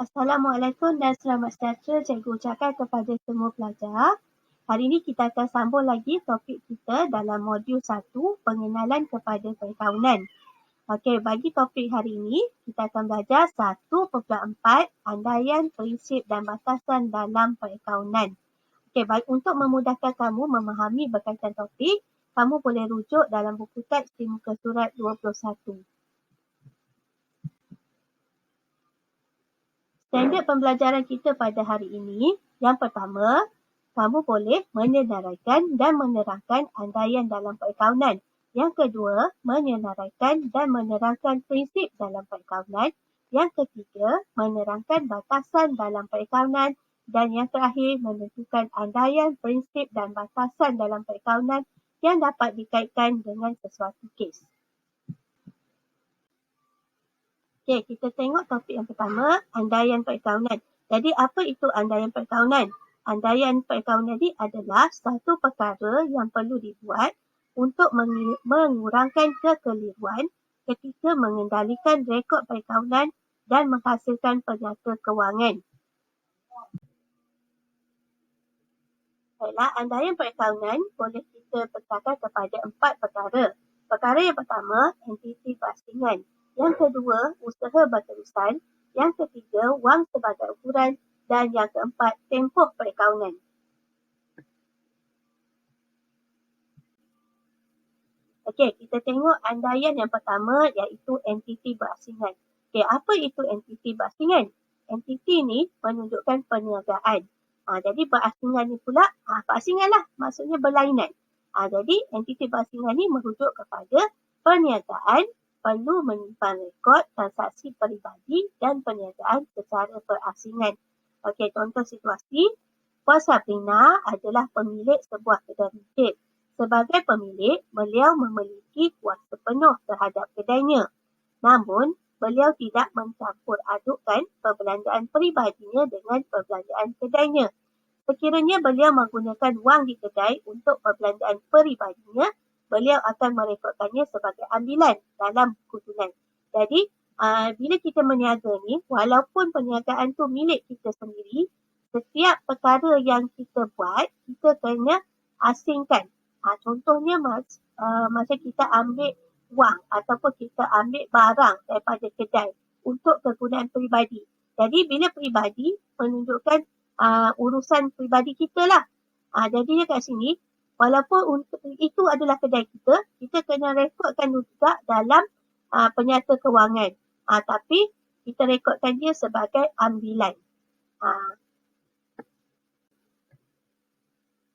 Assalamualaikum dan selamat sejahtera cikgu ucapkan kepada semua pelajar. Hari ini kita akan sambung lagi topik kita dalam modul 1, pengenalan kepada perkaunan. Okey, bagi topik hari ini, kita akan belajar 1.4, andaian, prinsip dan batasan dalam perkaunan. Okey, baik, untuk memudahkan kamu memahami berkaitan topik, kamu boleh rujuk dalam buku teks di muka surat 21. Standard pembelajaran kita pada hari ini, yang pertama, kamu boleh menyenaraikan dan menerangkan andaian dalam perkaunan. Yang kedua, menyenaraikan dan menerangkan prinsip dalam perkaunan. Yang ketiga, menerangkan batasan dalam perkaunan. Dan yang terakhir, menentukan andaian, prinsip dan batasan dalam perkaunan yang dapat dikaitkan dengan sesuatu kes. Okey, kita tengok topik yang pertama, andaian perkaunan. Jadi, apa itu andaian perkaunan? Andaian perkaunan ini adalah satu perkara yang perlu dibuat untuk mengurangkan kekeliruan ketika mengendalikan rekod perkaunan dan menghasilkan penyata kewangan. Baiklah, andaian perkaunan boleh kita pecahkan kepada 4 perkara. Perkara yang pertama, entiti berasingan. Yang kedua, usaha berterusan. Yang ketiga, wang sebagai ukuran. Dan yang keempat, tempoh perkaunan. Okey, kita tengok andaian yang pertama iaitu entiti berasingan. Okey, apa itu entiti berasingan? Entiti ni menunjukkan perniagaan. Jadi berasingan ni pula, berasingan lah, maksudnya berlainan. Jadi entiti berasingan ni merujuk kepada perniagaan perlu menyimpan rekod transaksi peribadi dan perniagaan secara berasingan. Okey, contoh situasi, Puan Sabrina adalah pemilik sebuah kedai rujit. Sebagai pemilik, beliau memiliki kuasa penuh terhadap kedainya. Namun, beliau tidak mencampur adukkan perbelanjaan peribadinya dengan perbelanjaan kedainya. Sekiranya beliau menggunakan wang di kedai untuk perbelanjaan peribadinya, beliau akan merekodkannya sebagai ambilan dalam buku tunai. Jadi, bila kita berniaga ni, walaupun perniagaan tu milik kita sendiri, setiap perkara yang kita buat, kita kena asingkan. Contohnya macam kita ambil wang ataupun kita ambil barang daripada kedai untuk kegunaan peribadi. Jadi bila peribadi menunjukkan urusan peribadi kita lah. Jadinya kat sini, walaupun itu adalah kedai kita, kita kena rekodkan juga dalam penyata kewangan. Tapi kita rekodkan dia sebagai ambilan.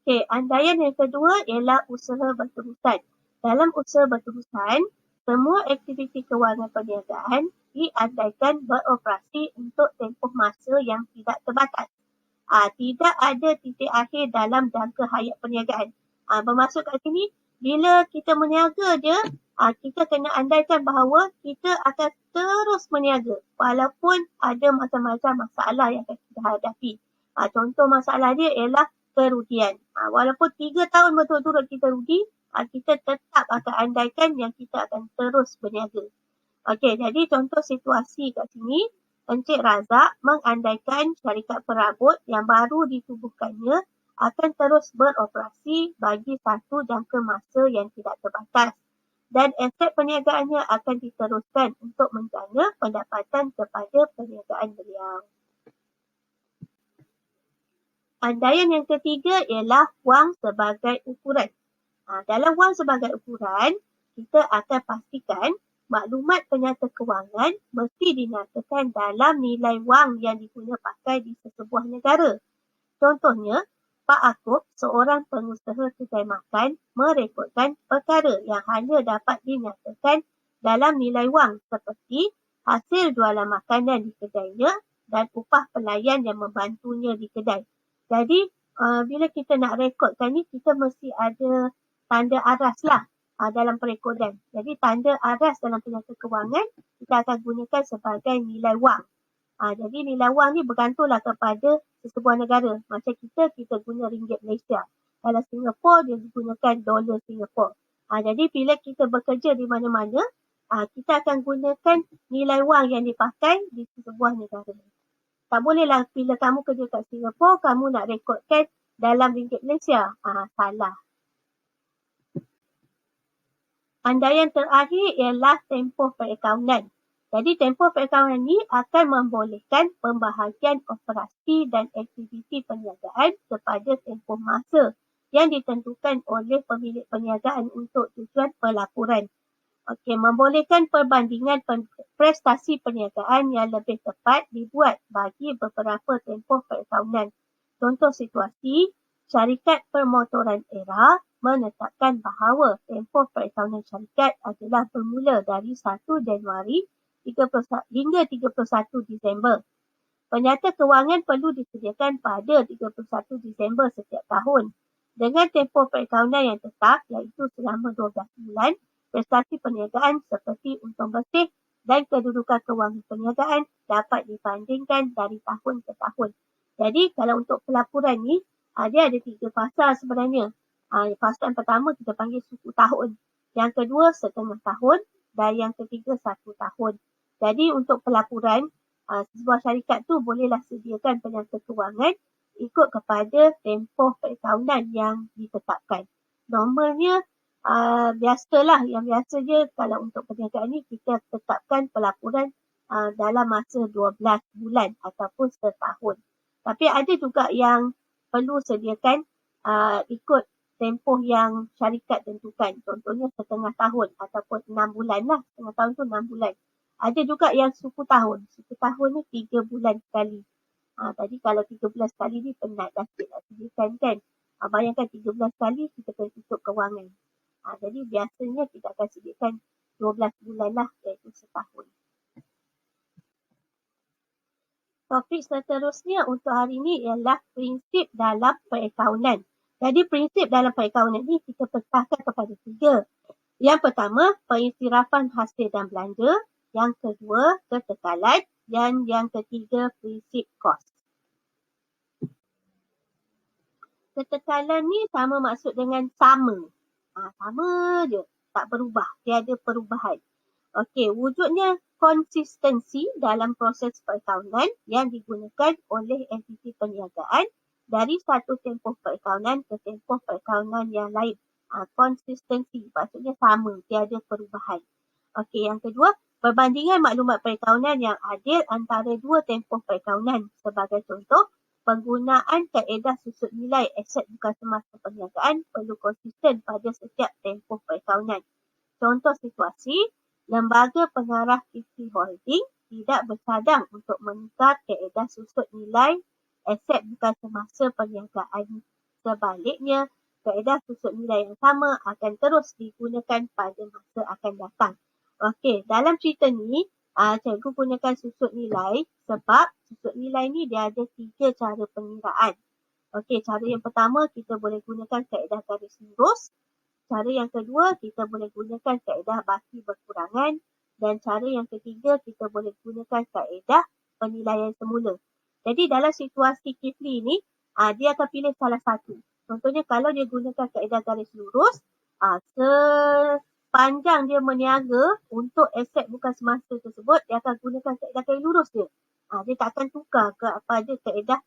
Okey, andaian yang kedua ialah usaha berterusan. Dalam usaha berterusan, semua aktiviti kewangan perniagaan diandaikan beroperasi untuk tempoh masa yang tidak terbatas. Tidak ada titik akhir dalam jangka hayat perniagaan. Bermaksud kat sini, bila kita berniaga je, kita kena andaikan bahawa kita akan terus berniaga walaupun ada macam-macam masalah yang akan kita hadapi. Contoh masalah dia ialah kerugian. Walaupun 3 tahun berturut-turut kita rugi, kita tetap akan andaikan yang kita akan terus berniaga. Okey, jadi contoh situasi kat sini, Encik Razak mengandaikan syarikat perabot yang baru ditubuhkannya akan terus beroperasi bagi satu jangka masa yang tidak terbatas. Dan aset perniagaannya akan diteruskan untuk menjana pendapatan kepada perniagaan beliau. Andaian yang ketiga ialah wang sebagai ukuran. Dalam wang sebagai ukuran, kita akan pastikan maklumat penyata kewangan mesti dinyatakan dalam nilai wang yang diguna pakai di sesebuah negara. Contohnya, Pak Akub, seorang pengusaha kedai makan, merekodkan perkara yang hanya dapat dinyatakan dalam nilai wang seperti hasil jualan makanan di kedainya dan upah pelayan yang membantunya di kedai. Jadi, bila kita nak rekodkan ni, kita mesti ada tanda aras lah dalam perekodan. Jadi, tanda aras dalam penyata kewangan, kita akan gunakan sebagai nilai wang. Jadi, nilai wang ni bergantunglah kepada sesebuah negara. Macam kita guna ringgit Malaysia. Kalau Singapura, dia gunakan dolar Singapura. Jadi, bila kita bekerja di mana-mana, kita akan gunakan nilai wang yang dipakai di sesebuah negara. Tak bolehlah bila kamu kerja kat Singapura, kamu nak rekodkan dalam ringgit Malaysia. Salah. Andaian terakhir ialah tempoh perakaunan. Jadi tempoh perakaunan ini akan membolehkan pembahagian operasi dan aktiviti perniagaan kepada tempoh masa yang ditentukan oleh pemilik perniagaan untuk tujuan pelaporan. Okey, membolehkan perbandingan prestasi perniagaan yang lebih tepat dibuat bagi beberapa tempoh perakaunan. Contoh situasi, syarikat permotoran ERA menetapkan bahawa tempoh perakaunan syarikat adalah bermula dari 1 Januari hingga 31 Disember. Penyata kewangan perlu disediakan pada 31 Disember setiap tahun. Dengan tempoh perakaunan yang tetap iaitu selama 12 bulan, prestasi perniagaan seperti untung bersih dan kedudukan kewangan perniagaan dapat dibandingkan dari tahun ke tahun. Jadi kalau untuk pelaporan ni, dia ada 3 fasa sebenarnya. Fasa yang pertama kita panggil suku tahun. Yang kedua setengah tahun dan yang ketiga 1 tahun. Jadi untuk pelaporan, sebuah syarikat tu bolehlah sediakan penyata kewangan ikut kepada tempoh perakaunan yang ditetapkan. Normalnya biasalah, yang biasa je kalau untuk perniagaan ni kita tetapkan pelaporan dalam masa 12 bulan ataupun setahun. Tapi ada juga yang perlu sediakan ikut tempoh yang syarikat tentukan. Contohnya setengah tahun ataupun 6 bulan lah. Setengah tahun tu 6 bulan. Ada juga yang suku tahun. Suku tahun ni 3 bulan sekali. Tadi kalau 3 bulan sekali ni penat dah sikit nak sediakan kan. Bayangkan 3 bulan sekali kita kena tutup kewangan. Jadi biasanya kita akan sediakan 12 bulan lah, iaitu setahun. Topik seterusnya untuk hari ini ialah prinsip dalam perakaunan. Jadi prinsip dalam perakaunan ni kita pecahkan kepada 3. Yang pertama, pengistirafan hasil dan belanja. Yang kedua, ketekalan. Dan yang ketiga, prinsip kos. Ketekalan ni sama maksud dengan sama. Sama je. Tak berubah. Tiada perubahan. Okey, wujudnya konsistensi dalam proses perakaunan yang digunakan oleh entiti perniagaan dari satu tempoh perakaunan ke tempoh perakaunan yang lain. Konsistensi maksudnya sama, tiada perubahan. Okey, yang kedua, perbandingan maklumat perakaunan yang adil antara 2 tempoh perakaunan. Sebagai contoh, penggunaan kaedah susut nilai aset bukan semasa perniagaan perlu konsisten pada setiap tempoh perakaunan. Contoh situasi, lembaga pengarah PT Holding tidak bercadang untuk menukar kaedah susut nilai aset bukan semasa perniagaan. Sebaliknya, kaedah susut nilai yang sama akan terus digunakan pada masa akan datang. Okey, dalam cerita ni, cikgu gunakan susut nilai sebab susut nilai ni dia ada 3 cara pengiraan. Okey, cara yang pertama kita boleh gunakan kaedah garis lurus. Cara yang kedua, kita boleh gunakan kaedah baki berkurangan. Dan cara yang ketiga, kita boleh gunakan kaedah penilaian semula. Jadi dalam situasi Kifli ni, dia akan pilih salah satu. Contohnya kalau dia gunakan kaedah garis lurus, sepanjang dia meniaga untuk aset bukan semasa tersebut, dia akan gunakan kaedah garis lurus dia. Dia tak akan tukar kepada kaedah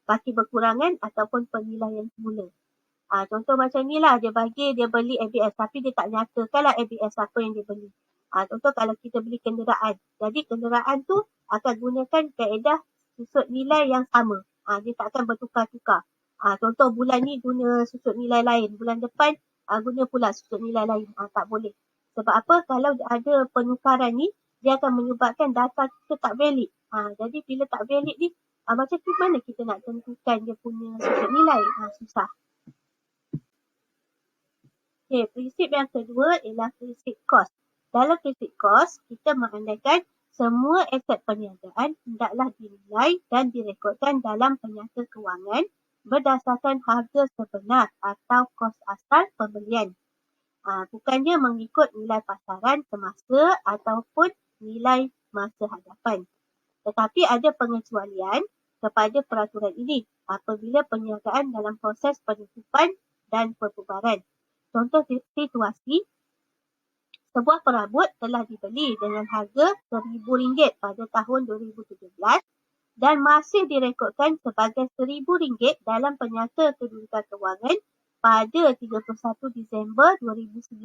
baki berkurangan ataupun penilaian semula. Contoh macam ni lah, dia beli ABS tapi dia tak nyatakanlah ABS apa yang dia beli. Contoh kalau kita beli kenderaan. Jadi kenderaan tu akan gunakan kaedah susut nilai yang sama. Dia tak akan bertukar-tukar. Contoh bulan ni guna susut nilai lain. Bulan depan guna pula susut nilai lain. Tak boleh. Sebab apa? Kalau ada penukaran ni, dia akan menyebabkan data kita tak valid. Jadi bila tak valid ni, macam mana kita nak tentukan dia punya susut nilai? Susah. Okay, prinsip yang kedua ialah prinsip kos. Dalam prinsip kos, kita mengandaikan semua aset perniagaan hendaklah dinilai dan direkodkan dalam penyata kewangan berdasarkan harga sebenar atau kos asal pembelian. Bukannya mengikut nilai pasaran semasa ataupun nilai masa hadapan. Tetapi ada pengecualian kepada peraturan ini apabila perniagaan dalam proses penutupan dan perbubaran. Contoh situasi, sebuah perabot telah dibeli dengan harga RM1,000 pada tahun 2017 dan masih direkodkan sebagai RM1,000 dalam Penyata Kedudukan Kewangan pada 31 Disember 2019.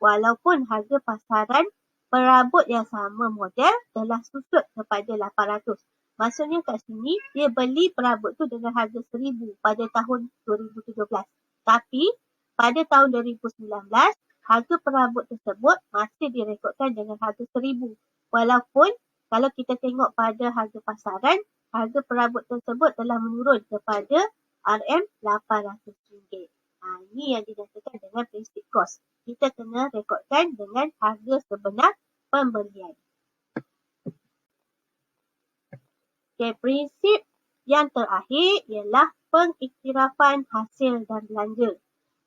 Walaupun harga pasaran perabot yang sama model telah susut kepada RM800. Maksudnya kat sini, dia beli perabot tu dengan harga RM1,000 pada tahun 2017. Tapi, pada tahun 2019, harga perabot tersebut masih direkodkan dengan harga RM1,000. Walaupun, kalau kita tengok pada harga pasaran, harga perabot tersebut telah menurun kepada RM800. Ini yang dinyatakan dengan prinsip kos. Kita kena rekodkan dengan harga sebenar pembelian. Prinsip yang terakhir ialah pengiktirafan hasil dan belanja.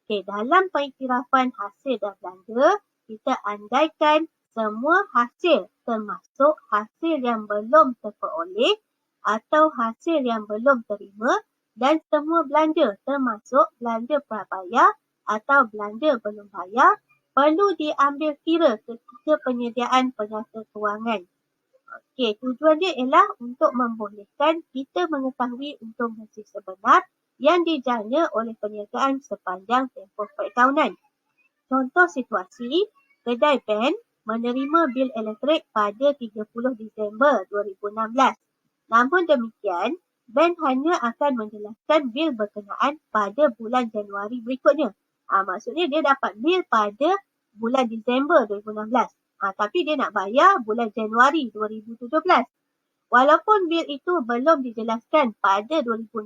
Dalam pengiktirafan hasil dan belanja, kita andaikan semua hasil termasuk hasil yang belum terperoleh atau hasil yang belum terima dan semua belanja termasuk belanja prabayar atau belanja belum bayar perlu diambil kira ketika penyediaan penyata kewangan. Tujuan dia ialah untuk membolehkan kita mengetahui untung hasil sebenar yang dijana oleh perniagaan sepanjang tempoh perakaunan. Contoh situasi, kedai Ben menerima bil elektrik pada 30 Disember 2016. Namun demikian, Ben hanya akan menjelaskan bil berkenaan pada bulan Januari berikutnya. Maksudnya dia dapat bil pada bulan Disember 2016. Tapi dia nak bayar bulan Januari 2017. Walaupun bil itu belum dijelaskan pada 2016,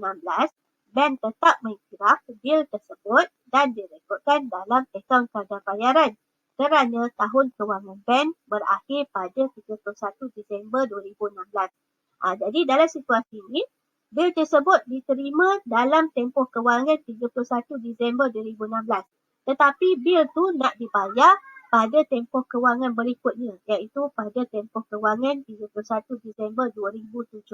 Ben tetap mengiktiraf bil tersebut dan direkodkan dalam akaun kadar bayaran kerana tahun kewangan Ben berakhir pada 31 Disember 2016. Jadi dalam situasi ini, bil tersebut diterima dalam tempoh kewangan 31 Disember 2016. Tetapi bil tu nak dibayar pada tempoh kewangan berikutnya, iaitu pada tempoh kewangan 31 Disember 2017.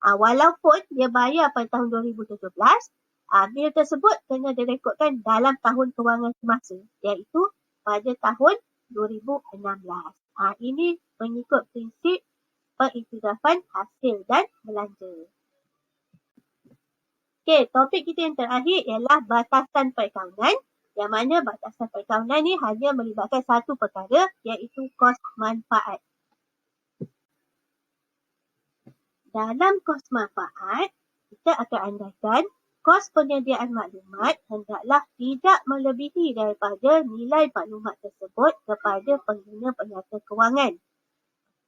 Walaupun dia bayar pada tahun 2017, bil tersebut kena direkodkan dalam tahun kewangan semasa, iaitu pada tahun 2016. Ini mengikut prinsip pengiktirafan hasil dan belanja. Topik kita yang terakhir ialah batasan perakaunan. Yang mana batasan perakaunan ni hanya melibatkan satu perkara, iaitu kos manfaat. Dalam kos manfaat, kita akan andaikan kos penyediaan maklumat hendaklah tidak melebihi daripada nilai maklumat tersebut kepada pengguna penyata kewangan.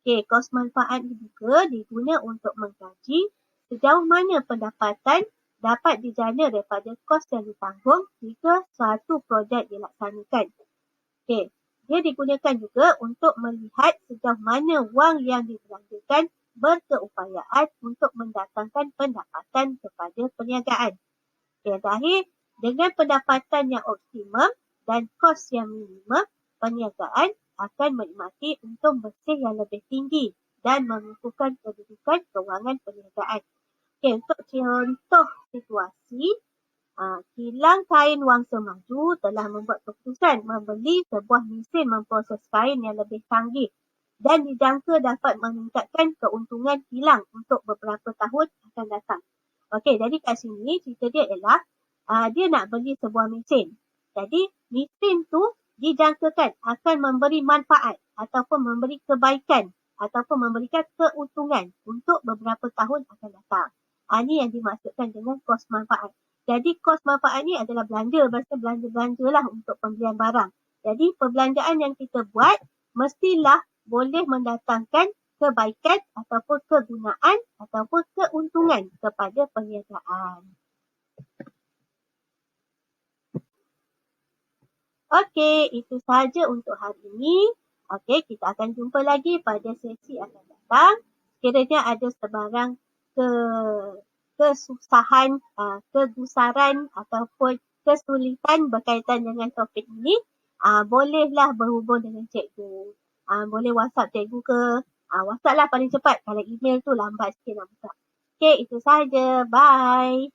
Kos manfaat juga diguna untuk mengkaji sejauh mana pendapatan dapat dijana daripada kos yang ditanggung jika suatu projek dilaksanakan. Dia digunakan juga untuk melihat sejauh mana wang yang dibelanjakan berkeupayaan untuk mendatangkan pendapatan kepada perniagaan. Yang terakhir, dengan pendapatan yang optimum dan kos yang minimum, perniagaan akan menikmati untung bersih yang lebih tinggi dan mengukuhkan kedudukan kewangan perniagaan. Untuk contoh situasi, kilang kain Wangsa Maju telah membuat keputusan membeli sebuah mesin memproses kain yang lebih canggih dan dijangka dapat meningkatkan keuntungan kilang untuk beberapa tahun akan datang. Jadi kat sini cerita dia ialah dia nak beli sebuah mesin. Jadi mesin tu dijangkakan akan memberi manfaat ataupun memberi kebaikan ataupun memberikan keuntungan untuk beberapa tahun akan datang. Ini yang dimaksudkan dengan kos manfaat. Jadi kos manfaat ni adalah belanja, belanja-belanja lah untuk pembelian barang. Jadi perbelanjaan yang kita buat mestilah boleh mendatangkan kebaikan ataupun kegunaan ataupun keuntungan kepada perniagaan. Itu sahaja untuk hari ini. Kita akan jumpa lagi pada sesi akan datang. Kiranya ada sebarang kesusahan, kegusaran ataupun kesulitan berkaitan dengan topik ini, bolehlah berhubung dengan cikgu. Boleh WhatsApp cikgu ke, WhatsApp lah paling cepat. Kalau email tu lambat sikit nak buka. Itu sahaja. Bye.